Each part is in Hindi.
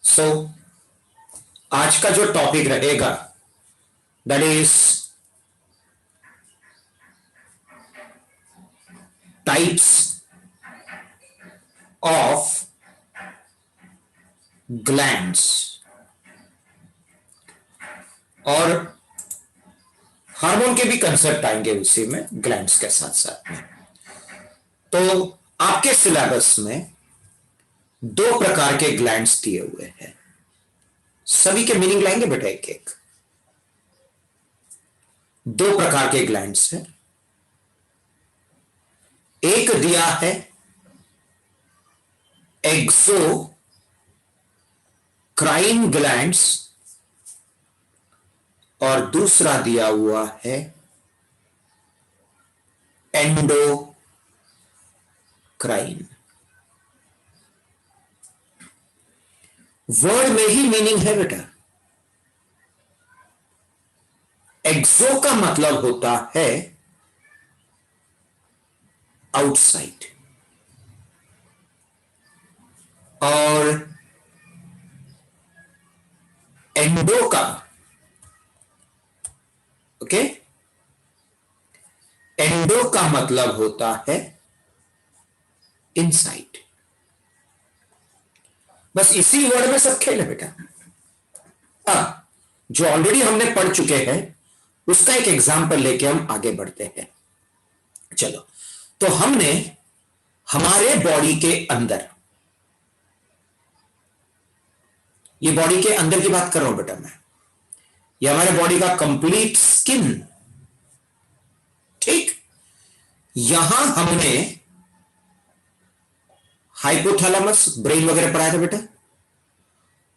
सो आज का जो टॉपिक रहेगा that is types of glands और हार्मोन के भी कंसेप्ट आएंगे उसी में ग्लैंड्स के साथ साथ में। तो आपके सिलेबस में दो प्रकार के ग्लैंड्स दिए हुए हैं, सभी के मीनिंग लाएंगे बेटा एक एक। दो प्रकार के ग्लैंड्स हैं, एक दिया है एक्सोक्राइन ग्लैंड्स और दूसरा दिया हुआ है एंडोक्राइन। वर्ड में ही मीनिंग है बेटा। एक्सो का मतलब होता है आउटसाइड और एंडो का एंडो का मतलब होता है इनसाइड। बस इसी वर्ड में सब खेल है बेटा। जो ऑलरेडी हमने पढ़ चुके हैं उसका एक एग्जाम्पल लेके हम आगे बढ़ते हैं। चलो, तो हमने हमारे बॉडी के अंदर, ये बॉडी के अंदर की बात कर रहा हूं बेटा मैं, ये हमारे बॉडी का कंप्लीट स्किन, ठीक। यहां हमने हाइपोथैलेमस, ब्रेन वगैरह पढ़ाया था बेटा,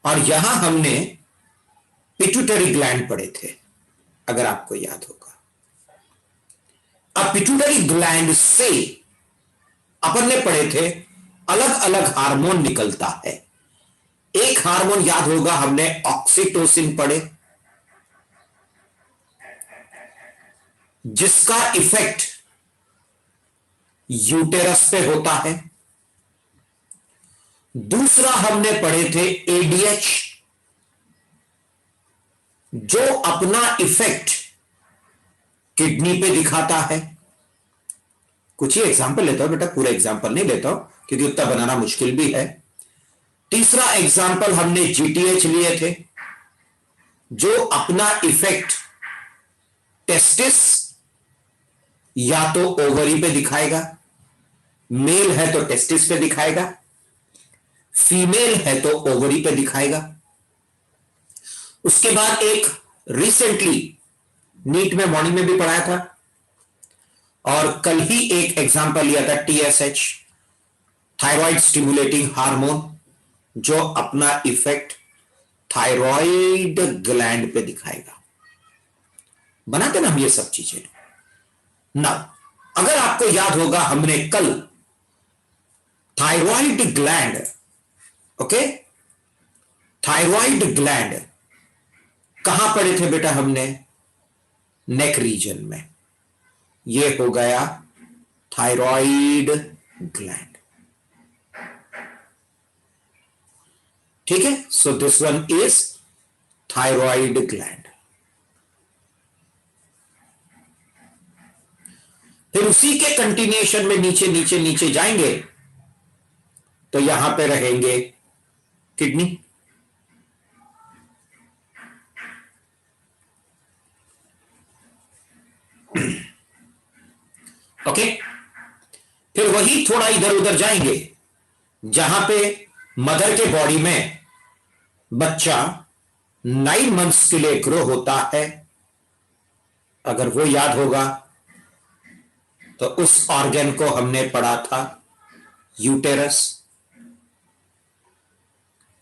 और यहां हमने पिट्यूटरी ग्लैंड पढ़े थे अगर आपको याद होगा। अब पिट्यूटरी ग्लैंड से अपन ने पढ़े थे अलग अलग हार्मोन निकलता है। एक हार्मोन याद होगा हमने ऑक्सीटोसिन पढ़े, जिसका इफेक्ट यूटेरस पे होता है। दूसरा हमने पढ़े थे एडीएच, जो अपना इफेक्ट किडनी पे दिखाता है। कुछ ही एग्जांपल लेता हूं बेटा, पूरा एग्जांपल नहीं लेता हूं क्योंकि उतना बनाना मुश्किल भी है। तीसरा एग्जांपल हमने जीटीएच लिए थे, जो अपना इफेक्ट टेस्टिस या तो ओवरी पे दिखाएगा, मेल है तो टेस्टिस पे दिखाएगा, फीमेल है तो ओवरी पे दिखाएगा। उसके बाद एक रिसेंटली नीट में मॉर्निंग में भी पढ़ाया था और कल ही एक एग्जांपल लिया था टीएसएच, थायराइड स्टिमुलेटिंग हार्मोन, जो अपना इफेक्ट थायराइड ग्लैंड पे दिखाएगा। बनाते ना हम ये सब चीजें ना। अगर आपको याद होगा हमने कल थायराइड ग्लैंड, थायराइड ग्लैंड कहां पढ़े थे बेटा हमने? नेक रीजन में। यह हो गया थायराइड ग्लैंड, ठीक है। So this one is thyroid gland. फिर उसी के कंटिन्यूएशन में नीचे नीचे नीचे जाएंगे तो यहां पे रहेंगे किडनी, ओके। फिर वही थोड़ा इधर उधर जाएंगे जहां पे मदर के बॉडी में बच्चा 9 मंथ्स के लिए ग्रो होता है। अगर वो याद होगा तो उस ऑर्गन को हमने पढ़ा था यूटेरस,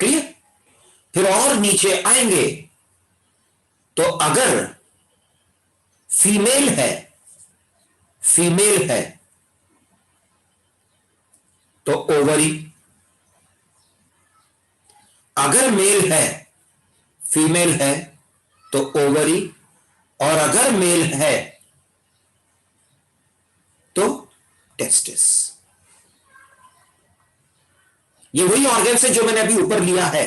क्लियर। फिर और नीचे आएंगे तो अगर फीमेल है तो ओवरी, अगर मेल है, फीमेल है तो ओवरी, और अगर मेल है तो टेस्टिस। ये वही ऑर्गन है जो मैंने अभी ऊपर लिया है,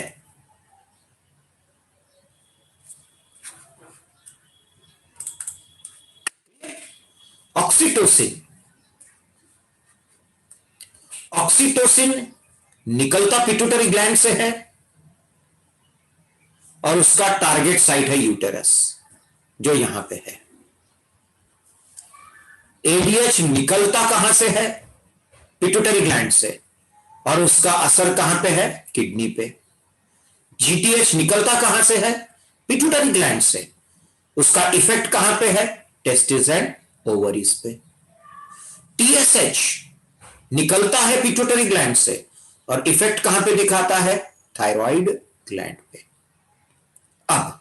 ऑक्सीटोसिन निकलता पिट्यूटरी ग्लैंड से है और उसका टारगेट साइट है यूटेरस, जो यहां पे है। एडीएच निकलता कहां से है? पिट्यूटरी ग्लैंड से, और उसका असर कहां पे है? किडनी पे। जीटीएच निकलता कहां से है? पिट्यूटरी ग्लैंड से, उसका इफेक्ट कहां पे है? टेस्टिस एंड ओवरीज पे। टीएसएच निकलता है पिट्यूटरी ग्लैंड से और इफेक्ट कहां पे दिखाता है? थायराइड ग्लैंड पे। अब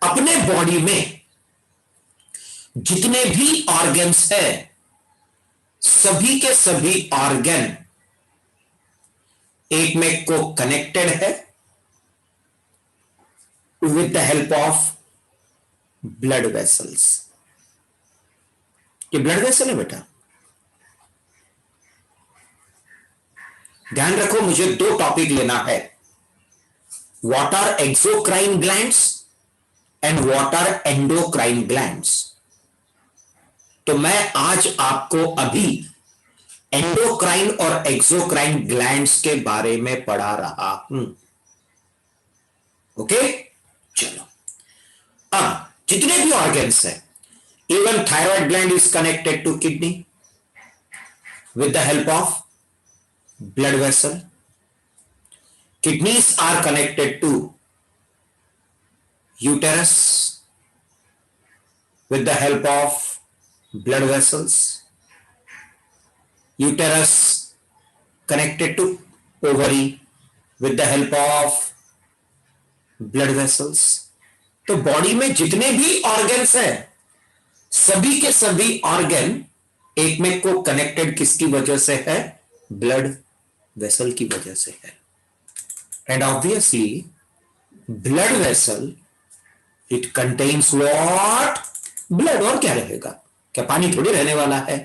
अपने बॉडी में जितने भी ऑर्गन्स है, सभी के सभी ऑर्गन एक में को कनेक्टेड है with the help of blood vessels. ये ब्लड वेसल है बेटा, ध्यान रखो। मुझे दो टॉपिक लेना है, what are exocrine glands and what are endocrine glands. तो मैं आज आपको अभी एंडोक्राइन और एक्सोक्राइन ग्लैंड्स के बारे में पढ़ा रहा हूं। ओके, चलो। अब जितने भी ऑर्गन्स हैं, even thyroid gland is connected to kidney with the help of blood vessel. Kidneys are connected to uterus with the help of blood vessels. Uterus connected to ovary with the help of blood vessels. तो बॉडी में जितने भी ऑर्गन्स हैं, सभी के सभी ऑर्गन एक में को कनेक्टेड किसकी वजह से है? ब्लड वेसल की वजह से है। And obviously blood vessel it contains what? Blood. और क्या रहेगा? क्या पानी थोड़ी रहने वाला है?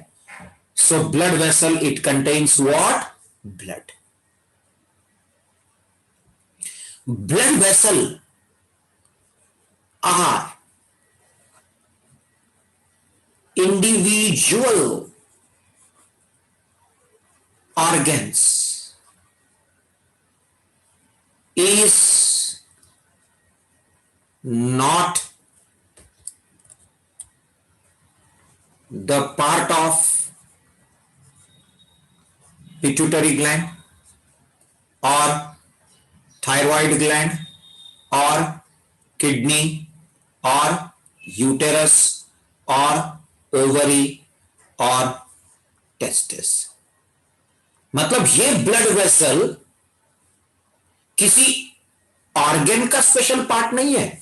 So blood vessel it contains what? Blood. Blood vessel are individual organs is not the part of pituitary gland or thyroid gland or kidney or uterus or ovary और टेस्टिस। मतलब ये ब्लड वेसल किसी ऑर्गन का स्पेशल पार्ट नहीं है,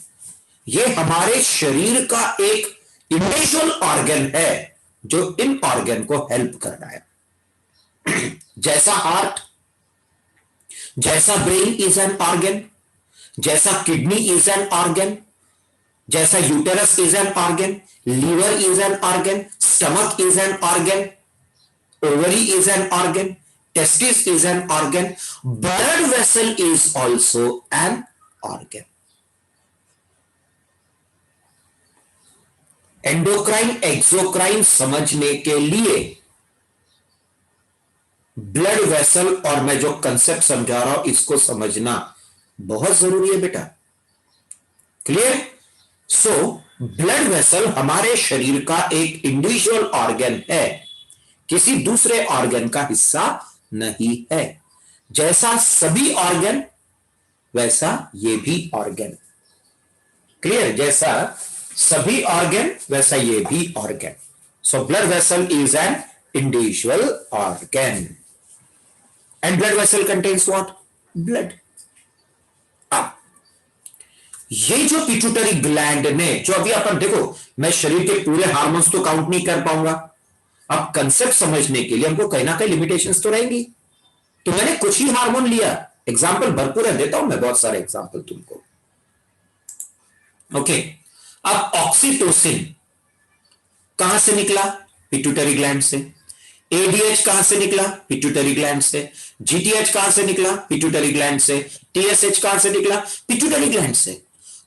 ये हमारे शरीर का एक इंडिविजुअल ऑर्गन है जो इन ऑर्गन को हेल्प कर रहा है। जैसा हार्ट, जैसा ब्रेन इज एन ऑर्गन, जैसा किडनी इज एन ऑर्गन, जैसा uterus is an organ, liver is an organ, stomach is an organ, ovary is an organ, testis is an organ, blood vessel is also an organ. Endocrine exocrine समझने के लिए ब्लड वेसल और मैं जो कंसेप्ट समझा रहा हूं इसको समझना बहुत जरूरी है बेटा। क्लियर? सो ब्लड वेसल हमारे शरीर का एक इंडिविजुअल ऑर्गन है, किसी दूसरे ऑर्गन का हिस्सा नहीं है। जैसा सभी ऑर्गन वैसा ये भी ऑर्गन। क्लियर? जैसा सभी ऑर्गन वैसा ये भी organ. So blood vessel is an individual organ and blood vessel contains what? Blood. ये जो पिट्यूटरी ग्लैंड ने, जो अभी अपन देखो, मैं शरीर के पूरे हार्मोन्स तो काउंट नहीं कर पाऊंगा, अब कंसेप्ट समझने के लिए हमको कहीं ना कहीं लिमिटेशंस तो रहेंगी, तो मैंने कुछ ही हार्मोन लिया। एग्जाम्पल भरपूर है, देता हूं मैं बहुत सारे एग्जाम्पल तुमको। ओके, अब ऑक्सीटोसिन कहां से निकला? पिट्यूटरी ग्लैंड से। एडीएच कहां से निकला? पिट्यूटरी ग्लैंड से। जीटीएच कहां से निकला? पिट्यूटरी ग्लैंड से। टीएसएच कहां से निकला? पिट्यूटरी ग्लैंड से।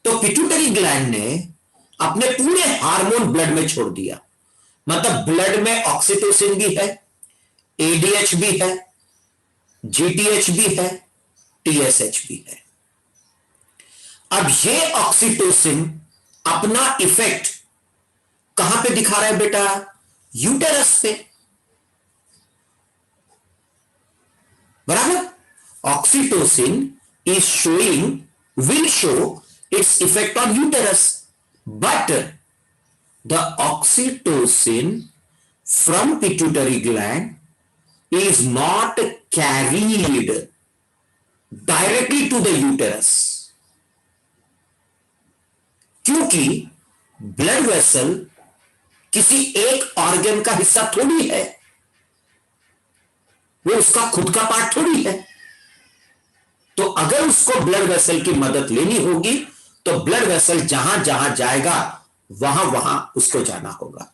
तो पिट्यूटरी ग्लैंड ने अपने पूरे हार्मोन ब्लड में छोड़ दिया, मतलब ब्लड में ऑक्सीटोसिन भी है, एडीएच भी है, जीटीएच भी है, टीएसएच भी है। अब ये ऑक्सीटोसिन अपना इफेक्ट कहां पे दिखा रहा है बेटा? यूटेरस पे, बराबर। Oxytocin is showing, will show its effect on uterus, but the oxytocin from pituitary gland is not carried directly to the uterus, क्योंकि ब्लड वेसल किसी एक ऑर्गन का हिस्सा थोड़ी है, वो उसका खुद का पार्ट थोड़ी है। तो अगर उसको ब्लड वेसल की मदद लेनी होगी तो ब्लड वेसल जहां जहां जाएगा वहां वहां उसको जाना होगा।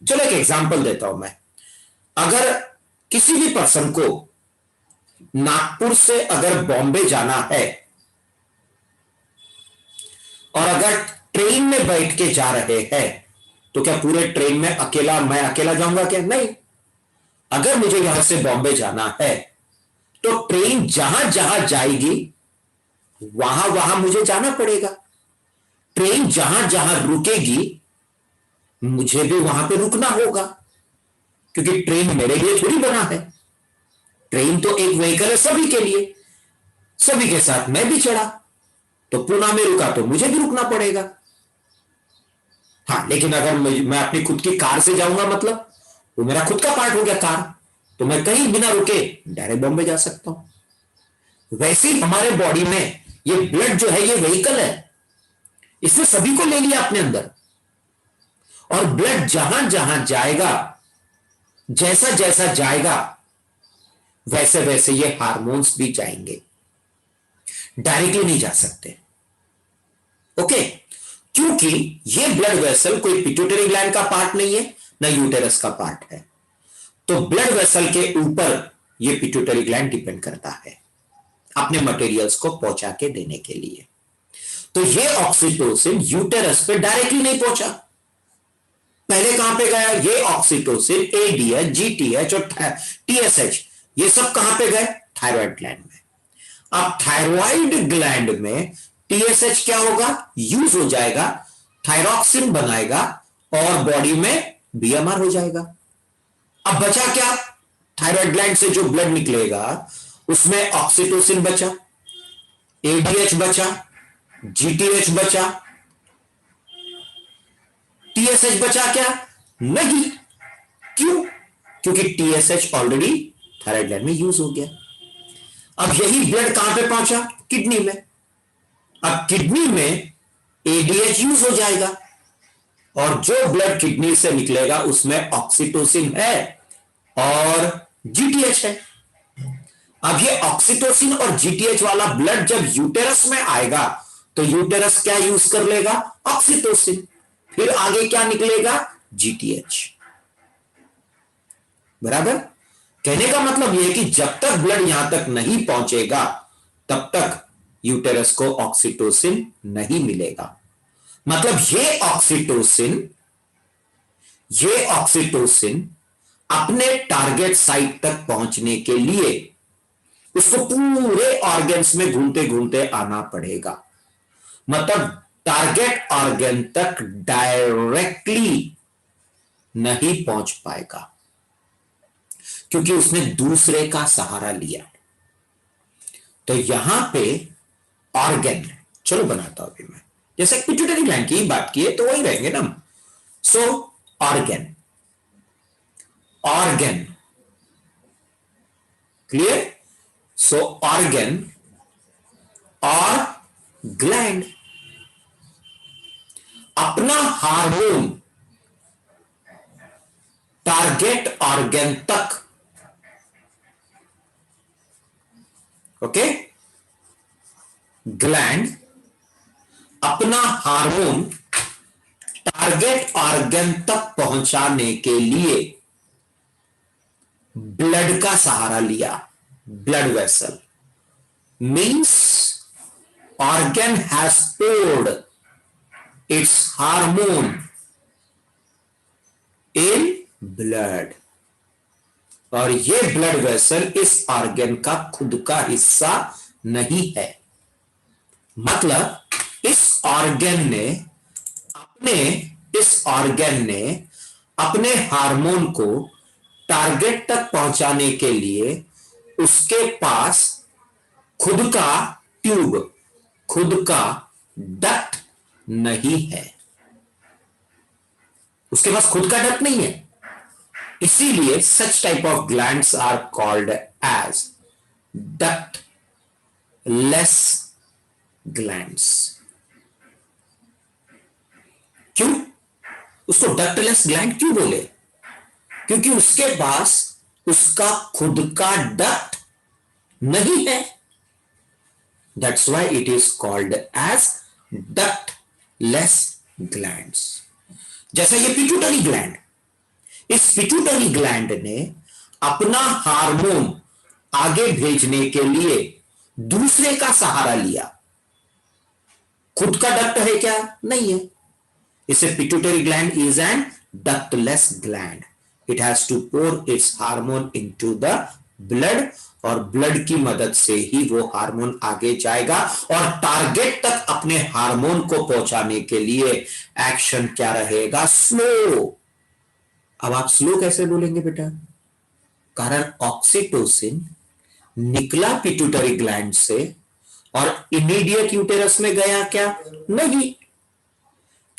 चलो एक एग्जांपल देता हूं मैं। अगर किसी भी पर्सन को नागपुर से अगर बॉम्बे जाना है और अगर ट्रेन में बैठ के जा रहे हैं तो क्या पूरे ट्रेन में मैं अकेला जाऊंगा क्या? नहीं। अगर मुझे यहां से बॉम्बे जाना है तो ट्रेन जहां जहां जाएगी वहां वहां मुझे जाना पड़ेगा। ट्रेन जहां जहां रुकेगी मुझे भी वहां पे रुकना होगा, क्योंकि ट्रेन मेरे लिए थोड़ी बना है। ट्रेन तो एक व्हीकल है सभी के लिए, सभी के साथ मैं भी चढ़ा, तो पुणे में रुका तो मुझे भी रुकना पड़ेगा। हाँ, लेकिन अगर मैं अपनी खुद की कार से जाऊंगा, मतलब वो मेरा खुद का पार्ट हो गया कार, तो मैं कहीं बिना रुके डायरेक्ट बॉम्बे जा सकता हूं। वैसे ही हमारे बॉडी में ये ब्लड जो है ये व्हीकल है, इसने सभी को ले लिया अपने अंदर, और ब्लड जहां जहां जाएगा, जैसा जैसा जाएगा वैसे वैसे ये हार्मोन्स भी जाएंगे, डायरेक्टली नहीं जा सकते। ओके, क्योंकि ये ब्लड वेसल कोई पिट्यूटरी ग्लैंड का पार्ट नहीं है, ना यूटेरस का पार्ट है। तो ब्लड वेसल के ऊपर ये पिट्यूटरी ग्लैंड डिपेंड करता है अपने मटेरियल्स को पहुंचा के देने के लिए। तो ये ऑक्सीटोसिन यूटेरस पे डायरेक्टली नहीं पहुंचा, पहले कहां पे गया? ये ऑक्सीटोसिन एडीएच, जीटीएच और टीएसएच, ये सब कहां पे गए? थायराइड ग्लैंड में। अब थायराइड ग्लैंड में टीएसएच क्या होगा? यूज हो जाएगा, थायरॉक्सिन बनाएगा और बॉडी में बीएमआर हो जाएगा। अब बचा क्या? थायराइड ग्लैंड से जो ब्लड निकलेगा उसमें ऑक्सीटोसिन बचा, एडीएच बचा, जीटीएच बचा, टीएसएच बचा क्या? नहीं। क्यों? क्योंकि टीएसएच ऑलरेडी थायराइड ग्लैंड में यूज हो गया। अब यही ब्लड कहां पे पहुंचा? किडनी में। अब किडनी में एडीएच यूज हो जाएगा और जो ब्लड किडनी से निकलेगा उसमें ऑक्सीटोसिन है और जीटीएच है। अब ये ऑक्सीटोसिन और जीटीएच वाला ब्लड जब यूटेरस में आएगा तो यूटेरस क्या यूज कर लेगा? ऑक्सीटोसिन। फिर आगे क्या निकलेगा? जीटीएच। बराबर। कहने का मतलब यह है कि जब तक ब्लड यहां तक नहीं पहुंचेगा तब तक यूटेरस को ऑक्सीटोसिन नहीं मिलेगा। मतलब ये ऑक्सीटोसिन अपने टारगेट साइट तक पहुंचने के लिए उसको पूरे ऑर्गन्स में घूमते घूमते आना पड़ेगा। मतलब टारगेट ऑर्गन तक डायरेक्टली नहीं पहुंच पाएगा क्योंकि उसने दूसरे का सहारा लिया। तो यहां पे ऑर्गन, चलो बनाता हूं अभी मैं, जैसे पिट्यूटरी ग्लैंड की बात की है तो वही रहेंगे ना। सो ऑर्गन क्लियर। सो ऑर्गन और ग्लैंड अपना हार्मोन टारगेट ऑर्गन तक, ओके, ग्लैंड अपना हार्मोन टारगेट ऑर्गन तक पहुंचाने के लिए ब्लड का सहारा लिया। Blood vessel means organ has poured its hormone in blood. और ये ब्लड वेसल इस ऑर्गन का खुद का हिस्सा नहीं है। मतलब इस ऑर्गन ने अपने हार्मोन को टारगेट तक पहुंचाने के लिए उसके पास खुद का ट्यूब, खुद का डक्ट नहीं है। उसके पास खुद का डक्ट नहीं है, इसीलिए such type of glands are called as ductless glands. क्यों उसको डक्टलेस ग्लैंड क्यों बोले? क्योंकि उसके पास उसका खुद का डक्ट नहीं है। That's why it is called as ductless glands. जैसा ये पिट्यूटरी ग्लैंड, इस पिट्यूटरी ग्लैंड ने अपना हार्मोन आगे भेजने के लिए दूसरे का सहारा लिया। खुद का डक्ट है क्या? नहीं है। इसे pituitary gland is an ductless gland. It has to pour its hormone into the blood, और ब्लड की मदद से ही वो हार्मोन आगे जाएगा और टारगेट तक अपने हार्मोन को पहुंचाने के लिए एक्शन क्या रहेगा? स्लो। अब आप स्लो कैसे बोलेंगे बेटा? कारण ऑक्सीटोसिन निकला पिट्यूटरी ग्लैंड से और इमीडिएट यूटेरस में गया क्या? नहीं,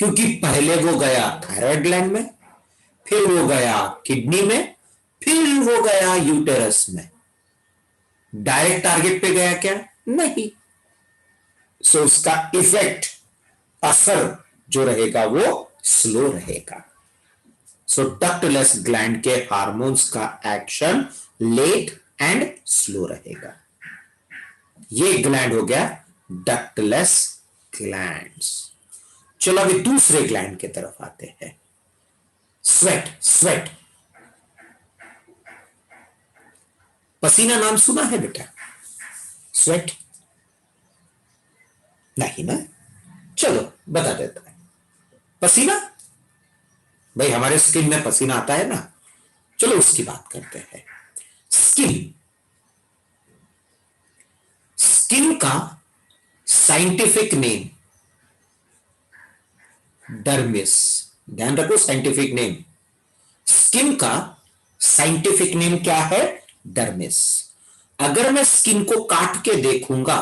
क्योंकि पहले वो गया थायराइड ग्लैंड में, फिर वो गया किडनी में, फिर वो गया यूटेरस में। डायरेक्ट टारगेट पे गया क्या? नहीं। सो उसका इफेक्ट, असर जो रहेगा वो स्लो रहेगा। सो डक्टलेस ग्लैंड के हार्मोन्स का एक्शन लेट एंड स्लो रहेगा। ये ग्लैंड हो गया डक्टलेस ग्लैंड्स। चलो अभी दूसरे ग्लैंड की तरफ आते हैं। स्वेट। पसीना नाम सुना है बेटा? स्वेट नहीं ना? चलो बता देता है। पसीना, भाई हमारे स्किन में पसीना आता है ना, चलो उसकी बात करते हैं। स्किन का साइंटिफिक नेम डर्मिस। ध्यान रखो, साइंटिफिक नेम। स्किन का साइंटिफिक नेम क्या है? डर्मिस। अगर मैं स्किन को काट के देखूंगा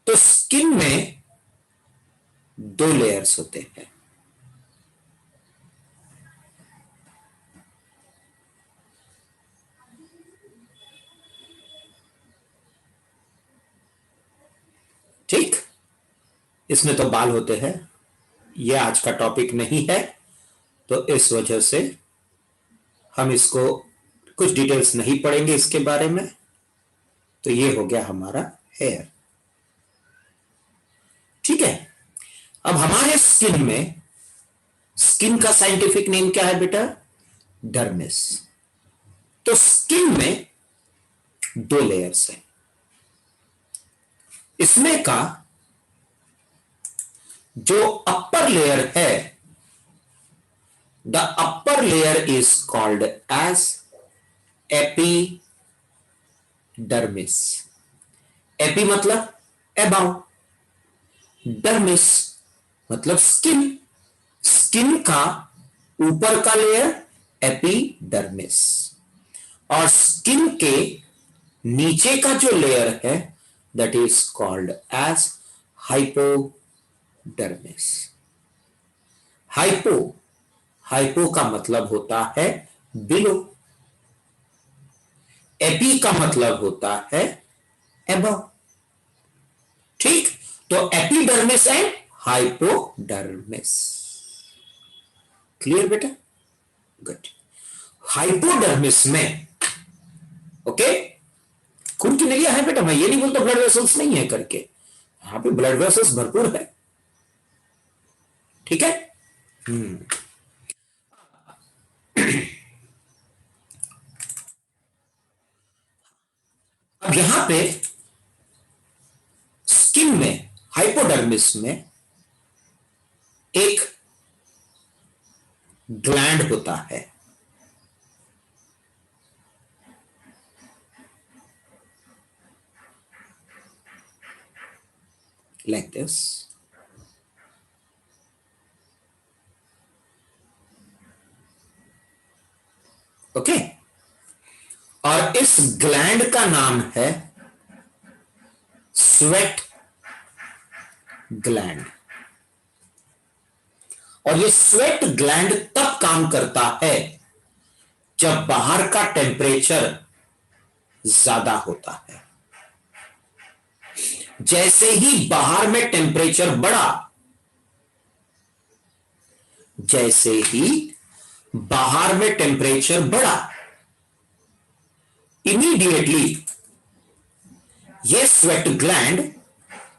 तो स्किन में दो लेयर्स होते हैं। ठीक, इसमें तो बाल होते हैं। यह आज का टॉपिक नहीं है, तो इस वजह से हम इसको कुछ डिटेल्स नहीं पढ़ेंगे इसके बारे में। तो ये हो गया हमारा हेयर। ठीक है, अब हमारे स्किन में, स्किन का साइंटिफिक नेम क्या है बेटा? डर्मिस। तो स्किन में दो लेयर्स हैं। इसमें का जो अपर लेयर है, the upper layer is called as epidermis. Epi मतलब एबाउ, डर्मिस मतलब स्किन। स्किन का ऊपर का लेयर एपिडर्मिस, और स्किन के नीचे का जो लेयर है that is called as hypodermis. Hypo का मतलब होता है बिलो, एपी का मतलब होता है एबव। ठीक, तो एपिडर्मिस एंड हाइपोडर्मिस। क्लियर बेटा? गुड। हाइपोडर्मिस में ओके, खून की नलियां है बेटा, मैं ये नहीं बोलता ब्लड वेसल्स नहीं है करके, यहां पे ब्लड वेसल्स भरपूर है। ठीक है। अब यहां पे स्किन में, हाइपोडर्मिस में एक ग्लैंड होता है। like this. ओके और इस ग्लैंड का नाम है स्वेट ग्लैंड। और ये स्वेट ग्लैंड तब काम करता है जब बाहर का टेम्परेचर ज्यादा होता है। जैसे ही बाहर में टेम्परेचर बढ़ा, जैसे ही बाहर में टेम्परेचर बढ़ा, इमीडिएटली ये स्वेट ग्लैंड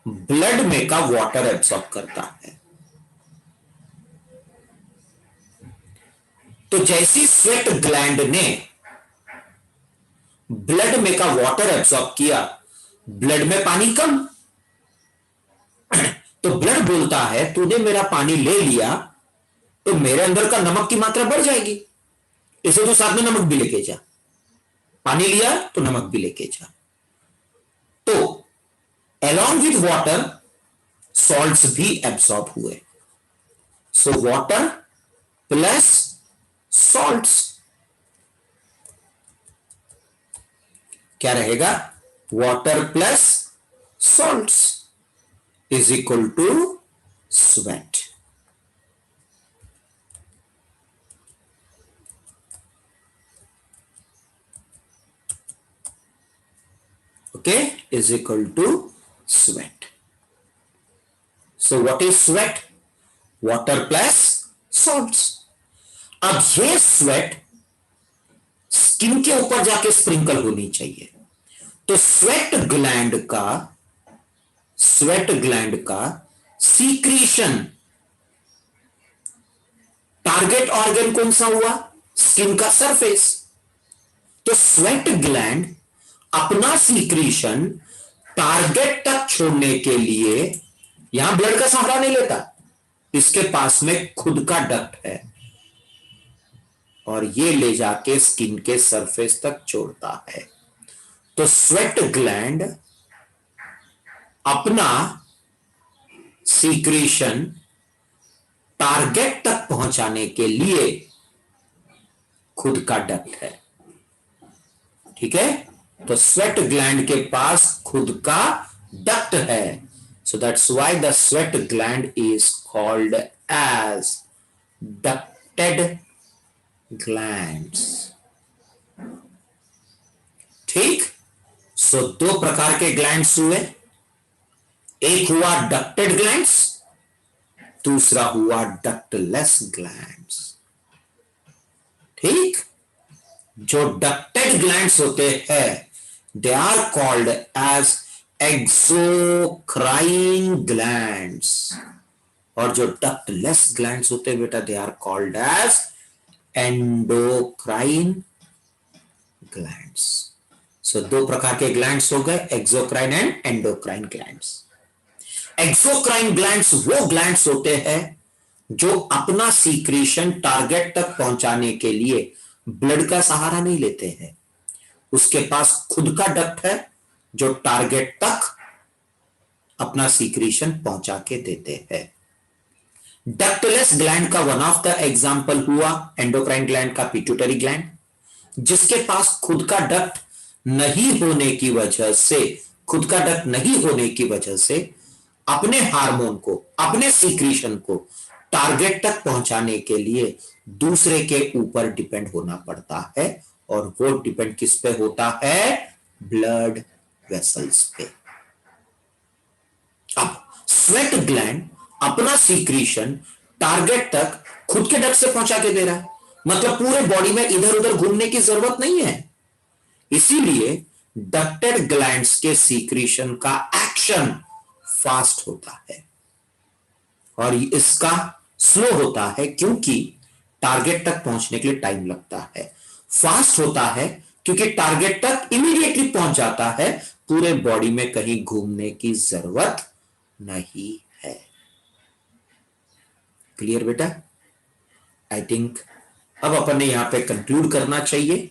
ब्लड में का वाटर एब्सॉर्ब करता है। तो जैसी स्वेट ग्लैंड ने ब्लड में का वाटर एब्सॉर्ब किया, ब्लड में पानी कम, तो ब्लड बोलता है तूने मेरा पानी ले लिया तो मेरे अंदर का नमक की मात्रा बढ़ जाएगी, इसे तो साथ में नमक भी लेके जा। पानी लिया तो नमक भी लेके जा। तो along with water salts भी एब्सॉर्ब हुए। सो वाटर प्लस salts क्या रहेगा? Water plus salts is equal to sweat. Okay, is equal to sweat. So what is sweat? Water plus salts. अब ये स्वेट स्किन के ऊपर जाके स्प्रिंकल होनी चाहिए। तो स्वेट ग्लैंड का सीक्रीशन, टारगेट ऑर्गन कौन सा हुआ? स्किन का सरफेस। तो स्वेट ग्लैंड अपना सीक्रीशन टारगेट तक छोड़ने के लिए यहां ब्लड का सहारा नहीं लेता, इसके पास में खुद का डक्ट है और ये ले जाके स्किन के सरफेस तक छोड़ता है। तो स्वेट ग्लैंड अपना सीक्रीशन टारगेट तक पहुंचाने के लिए खुद का डक्ट है। ठीक है, तो स्वेट ग्लैंड के पास खुद का डक्ट है। So that's why the sweat gland is called as ducted glands. ठीक, सो दो प्रकार के ग्लैंड्स हुए, एक हुआ डक्टेड ग्लैंड्स, दूसरा हुआ डक्टलेस ग्लैंड्स। ठीक, जो डक्टेड ग्लैंड्स होते हैं they are called as exocrine glands, और जो डक्टलेस ग्लैंड्स होते हैं बेटा they are called as endocrine glands. So दो प्रकार के ग्लैंड्स हो गए, exocrine and endocrine glands. Exocrine glands वो ग्लैंड्स होते हैं जो अपना सीक्रेशन टारगेट तक पहुंचाने के लिए ब्लड का सहारा नहीं लेते हैं, उसके पास खुद का डक्ट है जो टारगेट तक अपना सीक्रेशन पहुंचा के देते हैं। डक्टलेस ग्लैंड का वन ऑफ द एग्जांपल हुआ एंडोक्राइन ग्लैंड का पिट्यूटरी ग्लैंड, जिसके पास खुद का डक्ट नहीं होने की वजह से अपने हार्मोन को, अपने सीक्रेशन को टारगेट तक पहुंचाने के लिए दूसरे के ऊपर डिपेंड होना पड़ता है, और वो डिपेंड किस पे होता है? ब्लड वेसल्स पे। अब स्वेट ग्लैंड अपना सीक्रेशन टारगेट तक खुद के डक्ट से पहुंचा के दे रहा है, मतलब पूरे बॉडी में इधर उधर घूमने की जरूरत नहीं है। इसीलिए डक्टेड ग्लैंड्स के सीक्रेशन का एक्शन फास्ट होता है और इसका स्लो होता है, क्योंकि टारगेट तक पहुंचने के लिए टाइम लगता है। फास्ट होता है क्योंकि टारगेट तक इमीडिएटली पहुंच जाता है, पूरे बॉडी में कहीं घूमने की जरूरत नहीं है। क्लियर बेटा? आई थिंक अब अपन ने यहां पे कंक्लूड करना चाहिए।